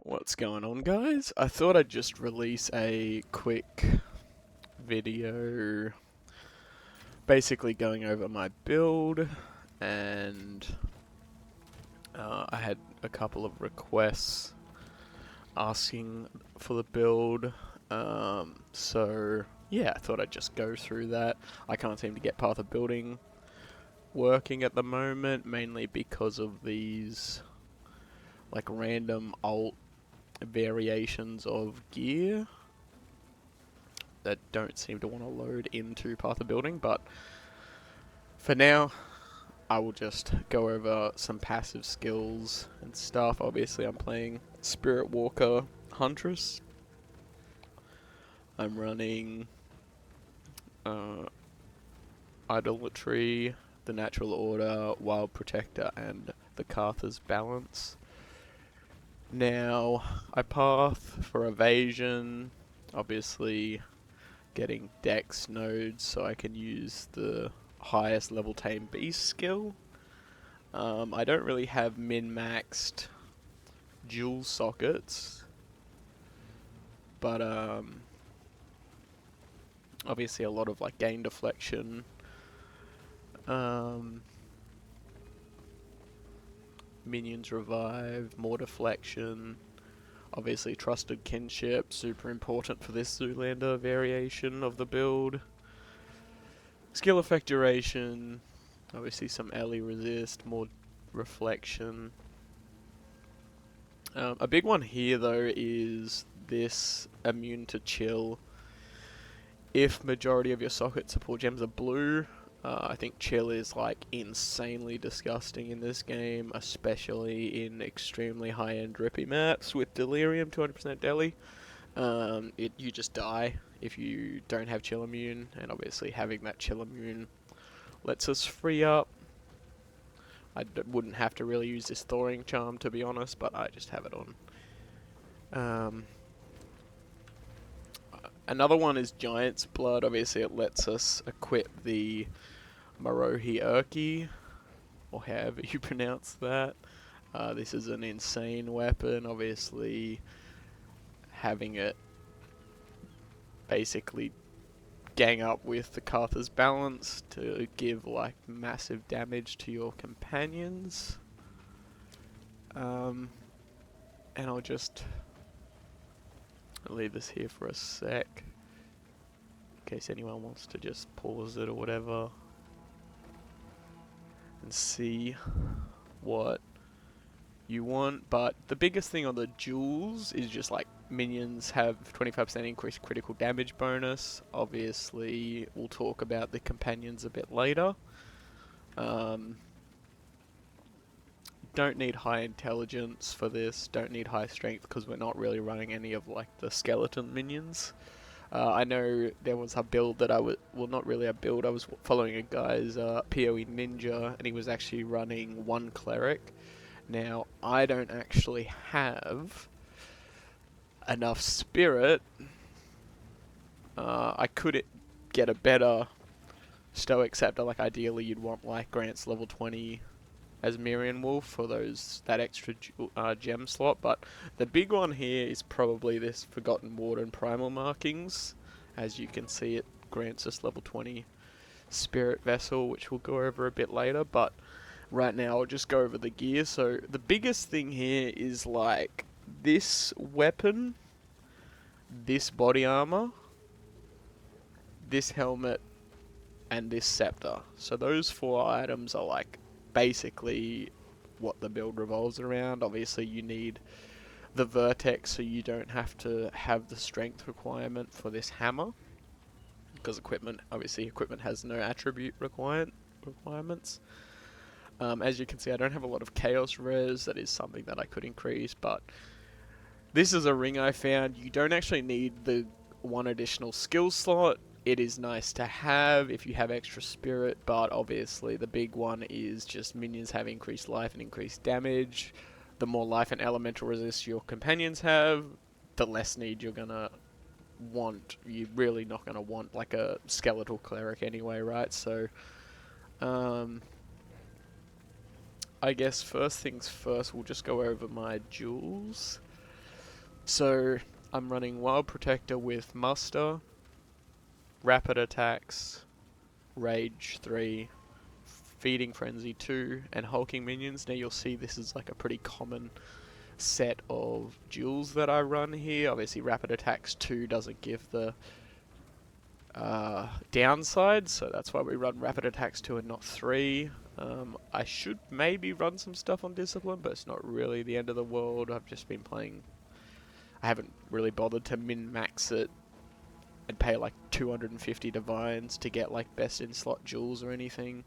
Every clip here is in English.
What's going on, guys? I thought I'd just release a quick video basically going over my build, and I had a couple of requests asking for the build, so yeah, I thought I'd just go through that. I can't seem to get Path of Building working at the moment, mainly because of these like random alt variations of gear that don't seem to want to load into Path of Building, but for now I will just go over some passive skills and stuff. Obviously I'm playing Spirit Walker Huntress. I'm running Idolatry, the Natural Order, Wild Protector, and the Cartha's Balance. Now, I path for evasion, obviously getting dex nodes so I can use the highest level Tame Beast skill. I don't really have min-maxed dual sockets, but obviously a lot of like gain deflection, minions revive, more deflection. Obviously Trusted Kinship, super important for this Zoolander variation of the build. Skill effect duration, obviously some ally resist, more reflection. A big one here though is this immune to chill. If majority of your socket support gems are blue, I think chill is like insanely disgusting in this game, especially in extremely high-end drippy maps with Delirium 200% deli. You just die if you don't have chill immune, and obviously having that chill immune lets us free up. I wouldn't have to really use this thawing charm to be honest, but I just have it on. Another one is Giant's Blood. Obviously it lets us equip the Marohi Urki, or however you pronounce that. This is an insane weapon. Obviously having it basically gang up with the Cartha's Balance to give like massive damage to your companions. And I'll just leave this here for a sec in case anyone wants to just pause it or whatever and see what you want. But the biggest thing on the jewels is just like minions have 25% increased critical damage bonus. Obviously we'll talk about the companions a bit later. Don't need high intelligence for this, don't need high strength because we're not really running any of like the skeleton minions. I know there was a build that well, not really a build, I was following a guy's PoE ninja and he was actually running one cleric. Now, I don't actually have enough spirit. I could get a better stoic scepter, like ideally you'd want like Grant's level 20 as Miriam Wolf for that extra gem slot, but the big one here is probably this Forgotten Warden Primal Markings. As you can see, it grants us level 20 Spirit Vessel, which we'll go over a bit later, but right now I'll just go over the gear. So the biggest thing here is like this weapon, this body armor, this helmet, and this scepter. So those 4 items are like basically what the build revolves around. Obviously you need the vertex so you don't have to have the strength requirement for this hammer, because equipment has no attribute requirements. As you can see, I don't have a lot of chaos res. That is something that I could increase, but this is a ring I found. You don't actually need the 1 additional skill slot. It is nice to have if you have extra spirit, but obviously the big one is just minions have increased life and increased damage. The more life and elemental resist your companions have, the less need you're gonna want. You're really not gonna want like a skeletal cleric anyway, right? So, I guess first things first, we'll just go over my jewels. So I'm running Wild Protector with Muster, Rapid Attacks, Rage 3, Feeding Frenzy 2, and Hulking Minions. Now you'll see this is like a pretty common set of duels that I run here. Obviously Rapid Attacks 2 doesn't give the downside, so that's why we run Rapid Attacks 2 and not 3. I should maybe run some stuff on Discipline, but it's not really the end of the world. I've just been playing... I haven't really bothered to min-max it and pay like 250 divines to get like best in slot jewels or anything.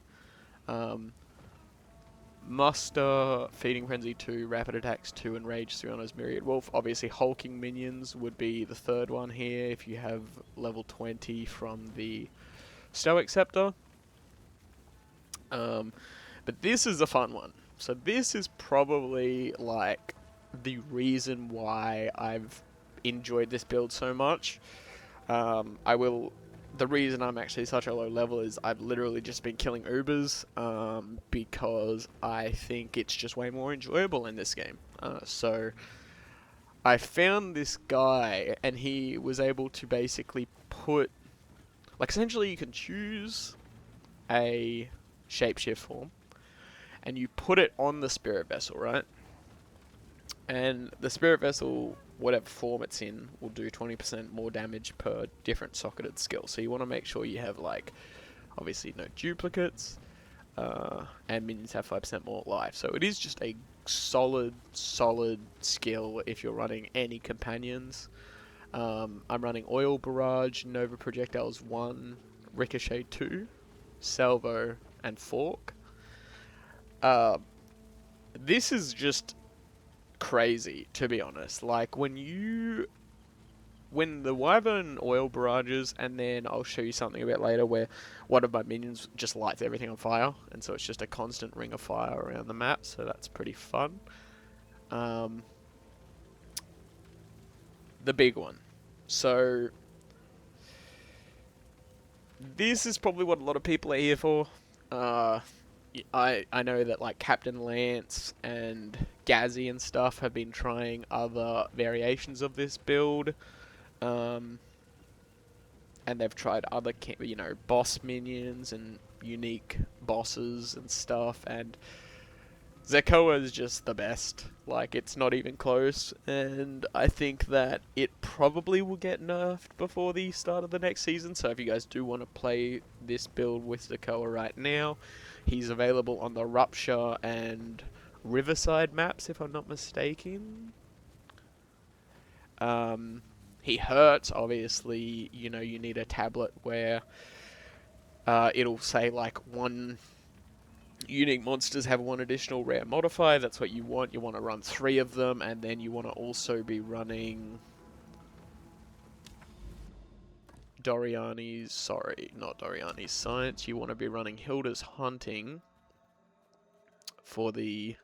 Muster, Feeding Frenzy 2, Rapid Attacks 2, and Rage 3 on his Myriad Wolf. Obviously, Hulking Minions would be the third one here if you have level 20 from the Stoic Scepter. But this is a fun one. So this is probably like the reason why I've enjoyed this build so much. The reason I'm actually such a low level is I've literally just been killing Ubers because I think it's just way more enjoyable in this game. So I found this guy and he was able to basically put... Like essentially you can choose a shapeshift form and you put it on the spirit vessel, right? And the spirit vessel, whatever form it's in, will do 20% more damage per different socketed skill. So you want to make sure you have, like, obviously no duplicates, and minions have 5% more life. So it is just a solid skill if you're running any companions. I'm running Oil Barrage, Nova Projectiles 1, Ricochet 2, Salvo, and Fork. This is just crazy, to be honest. Like when the Wyvern oil barrages, and then I'll show you something a bit later where one of my minions just lights everything on fire, and so it's just a constant ring of fire around the map, so that's pretty fun. The big one. So this is probably what a lot of people are here for. I know that like Captain Lance and Gazzy and stuff have been trying other variations of this build, and they've tried other boss minions and unique bosses and stuff, and Zekoa is just the best. Like, it's not even close, and I think that it probably will get nerfed before the start of the next season, so if you guys do want to play this build with Zekoa right now, he's available on the Rupture and Riverside maps, if I'm not mistaken. He hurts, obviously. You need a tablet where it'll say, like, one... Unique monsters have one additional rare modifier. That's what you want. You want to run 3 of them, and then you want to also be running Doriani's... Sorry, not Doriani's Science. You want to be running Hilda's Hunting for the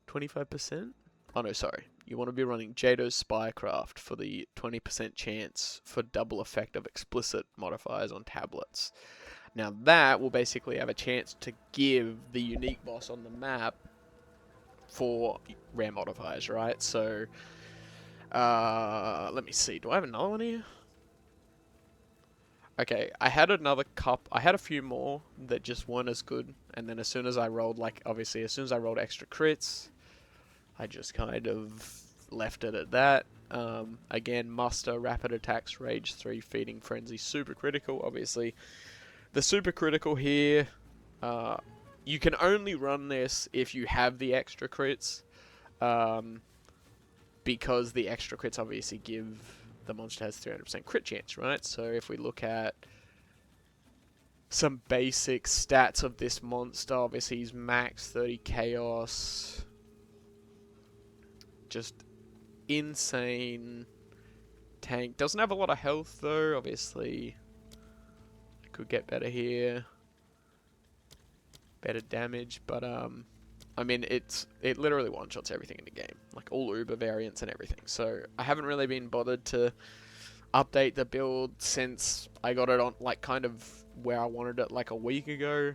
25%? Oh no, sorry. You want to be running Jado's Spycraft for the 20% chance for double effect of explicit modifiers on tablets. Now that will basically have a chance to give the unique boss on the map for rare modifiers, right? So, let me see. Do I have another one here? Okay, I had a few more that just weren't as good. And then as soon as I rolled, obviously, as soon as I rolled extra crits, I just kind of left it at that. Again, Muster, Rapid Attacks, Rage 3, Feeding Frenzy, super critical, obviously. The super critical here, you can only run this if you have the extra crits, because the extra crits obviously give the monster has 300% crit chance, right? So if we look at some basic stats of this monster, obviously he's max 30 chaos, just insane tank. Doesn't have a lot of health though, obviously. Could get better here, better damage, but I mean it literally one shots everything in the game, like all Uber variants and everything. So I haven't really been bothered to update the build since I got it on kind of where I wanted it like a week ago.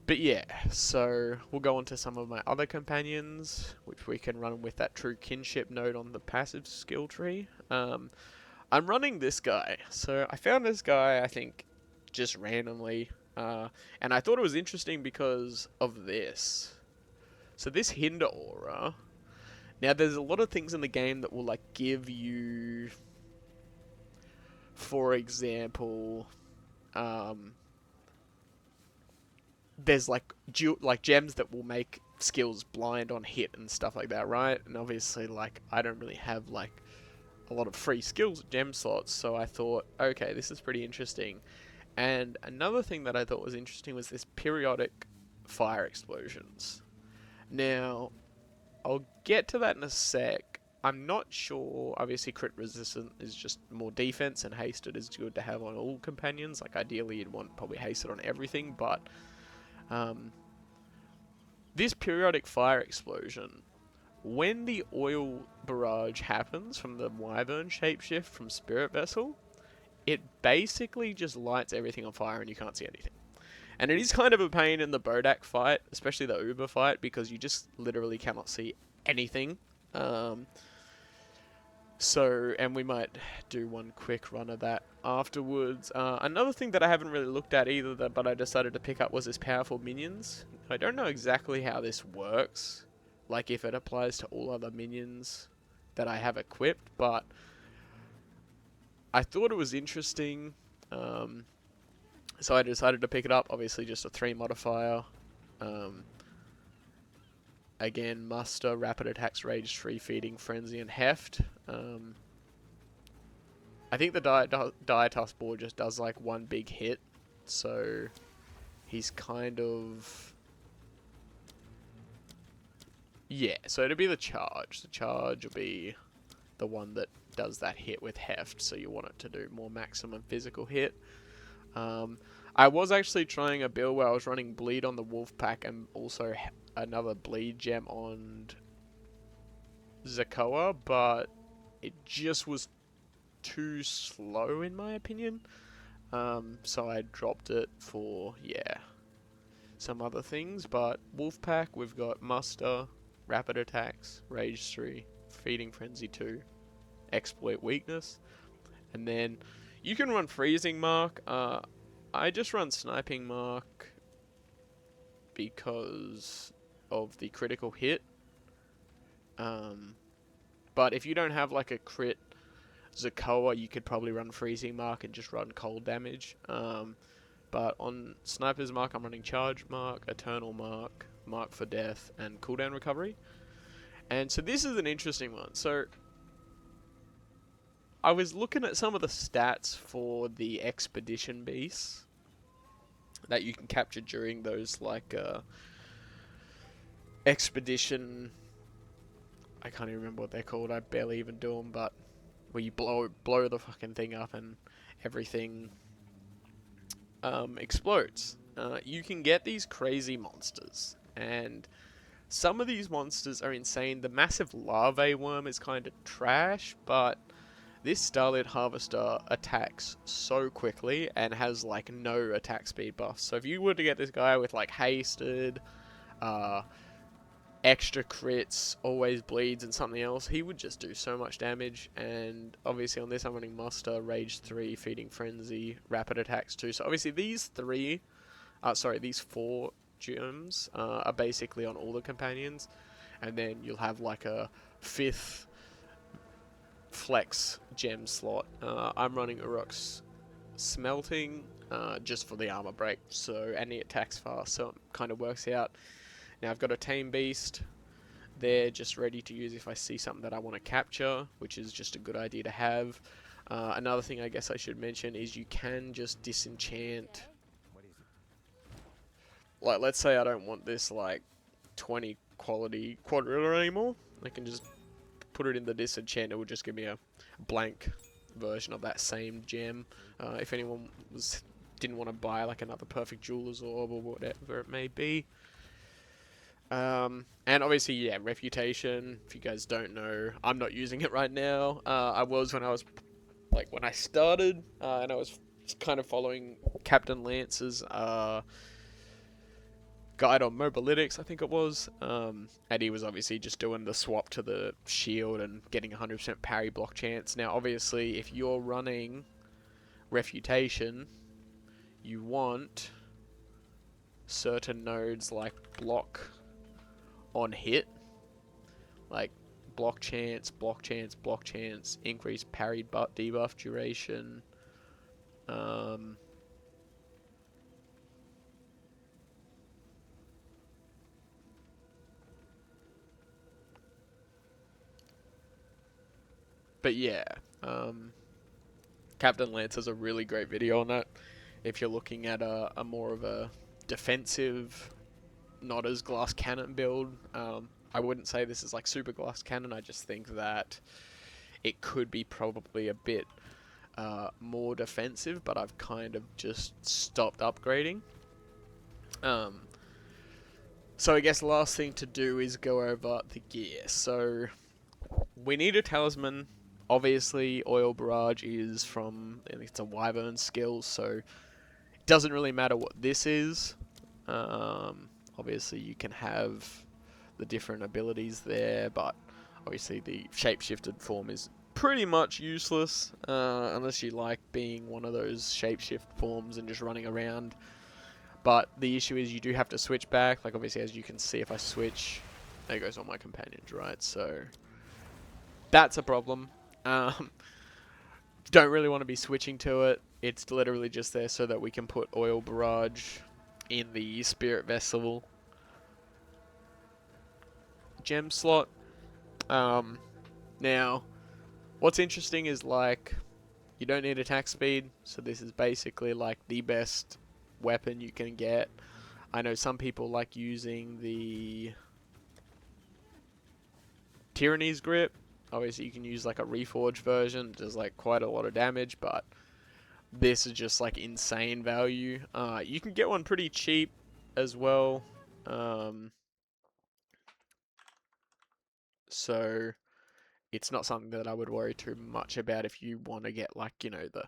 But yeah, so we'll go on to some of my other companions, which we can run with that true kinship node on the passive skill tree. I'm running this guy. So I found this guy, I think, just randomly. And I thought it was interesting because of this. So this hinder aura. Now there's a lot of things in the game that will like give you, for example, there's like gems that will make skills blind on hit and stuff like that, right? And obviously, like, I don't really have like a lot of free skills gem slots, so I thought, okay, this is pretty interesting. And another thing that I thought was interesting was this periodic fire explosions. Now, I'll get to that in a sec. I'm not sure. Obviously, crit resistant is just more defense, and hasted is good to have on all companions. Like, ideally, you'd want probably hasted on everything, but this periodic fire explosion, when the oil barrage happens from the wyvern shapeshift from Spirit Vessel, it basically just lights everything on fire and you can't see anything. And it is kind of a pain in the Bodach fight, especially the Uber fight, because you just literally cannot see anything. And we might do one quick run of that afterwards. Another thing that I haven't really looked at either, but I decided to pick up, was this powerful minions. I don't know exactly how this works, like if it applies to all other minions that I have equipped, but I thought it was interesting. So I decided to pick it up. Obviously just a 3 modifier. Again, muster, rapid attacks, rage, free feeding, frenzy, and heft. I think the Diatas board just does like one big hit, so he's kind of... Yeah, so it'll be the charge. The charge will be the one that does that hit with heft, so you want it to do more maximum physical hit. I was actually trying a build where I was running bleed on the wolf pack and also another bleed gem on Zakoa, but it just was too slow in my opinion. So I dropped it for, yeah, some other things. But wolf pack, we've got muster, rapid attacks, rage 3, feeding frenzy 2, exploit weakness, and then you can run freezing mark. I just run sniping mark because of the critical hit. But if you don't have like a crit Zakoa, you could probably run freezing mark and just run cold damage. But on sniper's mark, I'm running charge mark, eternal mark, mark for death, and cooldown recovery. And so this is an interesting one. So I was looking at some of the stats for the expedition beasts that you can capture during those like expedition, I can't even remember what they're called, I barely even do them, but where you blow the fucking thing up and everything explodes. You can get these crazy monsters, and some of these monsters are insane. The massive larvae worm is kind of trash, but this Starlit Harvester attacks so quickly and has like no attack speed buff. So if you were to get this guy with like hasted, extra crits, always bleeds, and something else, he would just do so much damage. And obviously on this I'm running muster, rage 3, feeding frenzy, rapid attacks 2. So obviously these 4 gems are basically on all the companions, and then you'll have like a 5th flex gem slot. I'm running Uruk's smelting just for the armor break, so and he attacks fast, so it kind of works out. Now I've got a Tame Beast there just ready to use if I see something that I want to capture, which is just a good idea to have. Another thing I guess I should mention is you can just disenchant, like let's say I don't want this like 20 quality quadrilla anymore, I can just put it in the disenchant. It will just give me a blank version of that same gem. If anyone didn't want to buy like another perfect jeweler's orb or whatever it may be. And obviously, yeah, Refutation. If you guys don't know, I'm not using it right now. I was when I started, and I was kind of following Captain Lance's guide on mobilytics, I think it was. And he was obviously just doing the swap to the shield and getting 100% parry block chance. Now, obviously, if you're running Refutation, you want certain nodes like block on hit, like block chance, block chance, block chance, increase parry but debuff duration. But yeah, Captain Lance has a really great video on that. If you're looking at a more of a defensive, not as glass cannon build, I wouldn't say this is like super glass cannon. I just think that it could be probably a bit more defensive, but I've kind of just stopped upgrading. So I guess the last thing to do is go over the gear. So we need a talisman. Obviously, Oil Barrage is from, I think it's a Wyvern skill, so it doesn't really matter what this is. Obviously, you can have the different abilities there, but obviously the shapeshifted form is pretty much useless, unless you like being one of those shapeshift forms and just running around. But the issue is you do have to switch back. Like, obviously, as you can see, if I switch, there goes all my companions, right? So that's a problem. Don't really want to be switching to it. It's literally just there so that we can put Oil Barrage in the Spirit Vessel gem slot. Now, what's interesting is, like, you don't need attack speed, so this is basically like the best weapon you can get. I know some people like using the Tyranny's Grip. Obviously, you can use like a reforged version. It does like quite a lot of damage, but this is just like insane value. You can get one pretty cheap as well. So it's not something that I would worry too much about if you want to get, like, you know, the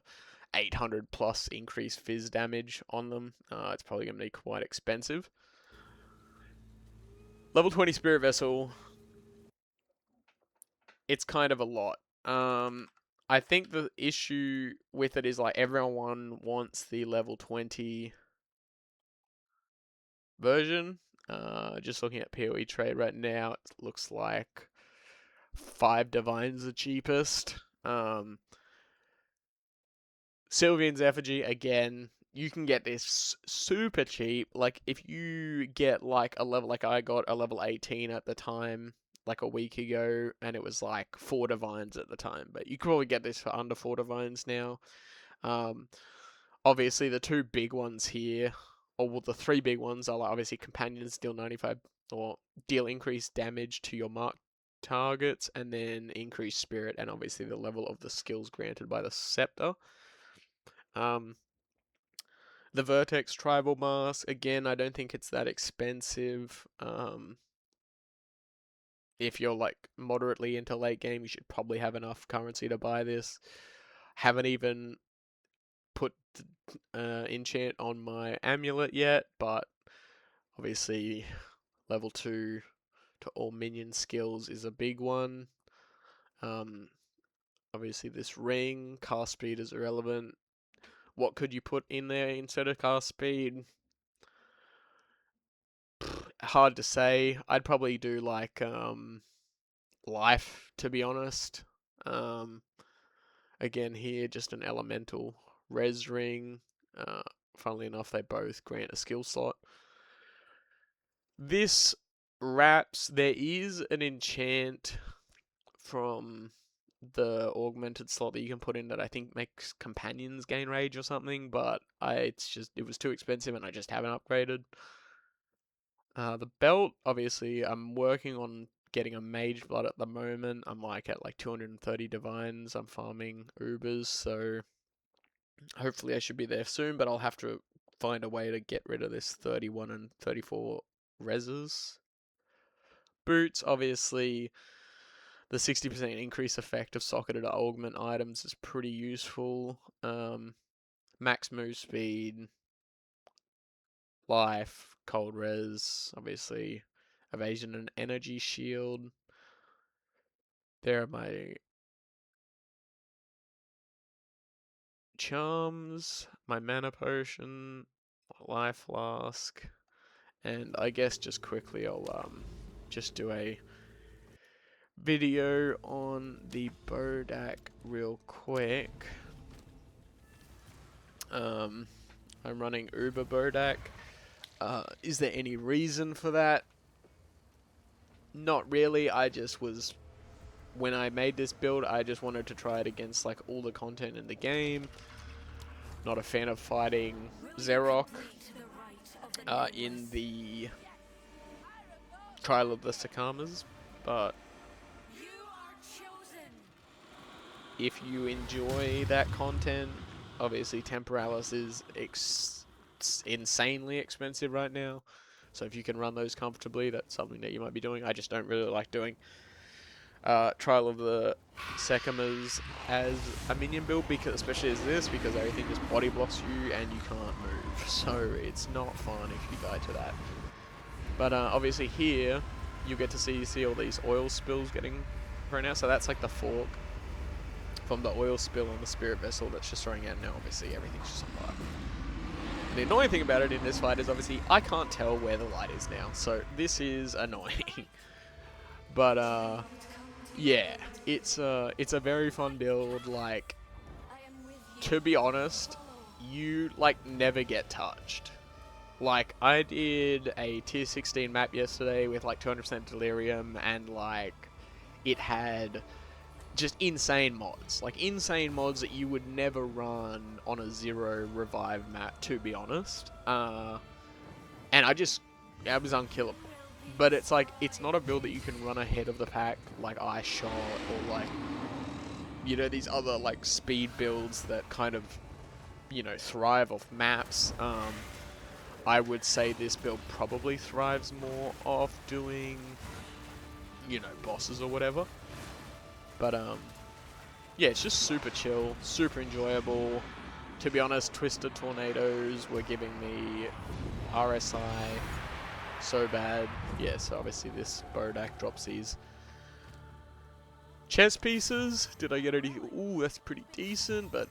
800 plus increased fizz damage on them. It's probably going to be quite expensive. Level 20 Spirit Vessel, it's kind of a lot. I think the issue with it is, like, everyone wants the level 20 version. Just looking at PoE trade right now, it looks like 5 divines the cheapest. Sylvian's Effigy, again, you can get this super cheap. Like, if you get like a level, like I got a level 18 at the time, like a week ago, and it was like 4 divines at the time, but you can probably get this for under 4 divines now. Um, Obviously, the two big ones here, or well, the three big ones are, like, obviously companions deal 95 or deal increased damage to your marked targets, and then increased spirit, and obviously the level of the skills granted by the scepter. Um, the Vertex Tribal Mask, again, I don't think it's that expensive. If you're like moderately into late game, you should probably have enough currency to buy this. Haven't even put enchant on my amulet yet, but obviously level 2 to all minion skills is a big one. Obviously this ring, cast speed is irrelevant. What could you put in there instead of cast speed? Hard to say. I'd probably do like life, to be honest. Again here, just an elemental res ring. Funnily enough, they both grant a skill slot. This wraps, there is an enchant from the augmented slot that you can put in that I think makes companions gain rage or something, but it was too expensive and I just haven't upgraded. The belt, obviously, I'm working on getting a mage blood at the moment. I'm like at like 230 divines. I'm farming Ubers, so hopefully I should be there soon, but I'll have to find a way to get rid of this 31 and 34 reses. Boots, obviously, the 60% increase effect of socketed augment items is pretty useful. Max move speed, life, cold res, obviously evasion and energy shield. There are my charms, my mana potion, life flask, and I guess just quickly I'll just do a video on the Bodach real quick. I'm running Uber Bodach. Is there any reason for that? Not really. I just was, when I made this build, I just wanted to try it against like all the content in the game. Not a fan of fighting Xerok in the Trial of the Sakamas, but if you enjoy that content, obviously Temporalis is insanely expensive right now. So if you can run those comfortably, that's something that you might be doing. I just don't really like doing Trial of the Sakamas as a minion build, because especially as this, because everything just body blocks you and you can't move. So it's not fun if you die to that. But obviously here, you get to see all these oil spills getting thrown out. So that's like the fork from the oil spill on the spirit vessel that's just throwing out now. Obviously everything's just on fire. The annoying thing about it in this fight is obviously I can't tell where the light is now, so this is annoying. But yeah, it's a very fun build. Like, to be honest, you like never get touched. Like, I did a tier 16 map yesterday with like 200% delirium, and like it had just insane mods. Like, insane mods that you would never run on a 0 revive map, to be honest. And I was unkillable. But it's like, it's not a build that you can run ahead of the pack, like Ice Shot, or like, you know, these other like speed builds that kind of, you know, thrive off maps. I would say this build probably thrives more off doing, you know, bosses or whatever. But yeah, it's just super chill, super enjoyable. To be honest, Twisted Tornadoes were giving me RSI so bad. Yeah, so obviously this Bodach drops these chess pieces. Did I get any? Ooh, that's pretty decent, but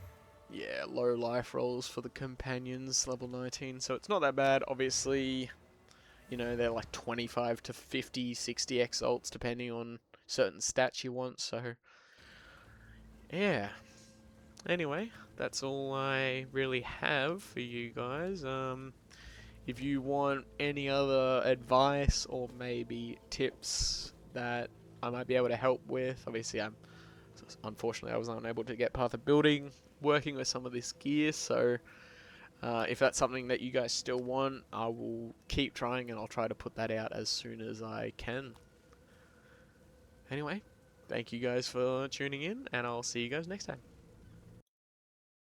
yeah, low life rolls for the companions, level 19, so it's not that bad. Obviously, you know, they're like 25 to 50, 60 exalts depending on certain stats you want, so yeah. Anyway, that's all I really have for you guys. If you want any other advice or maybe tips that I might be able to help with, obviously unfortunately I was unable to get Path of Building working with some of this gear, so if that's something that you guys still want, I will keep trying and I'll try to put that out as soon as I can. Anyway, thank you guys for tuning in, and I'll see you guys next time.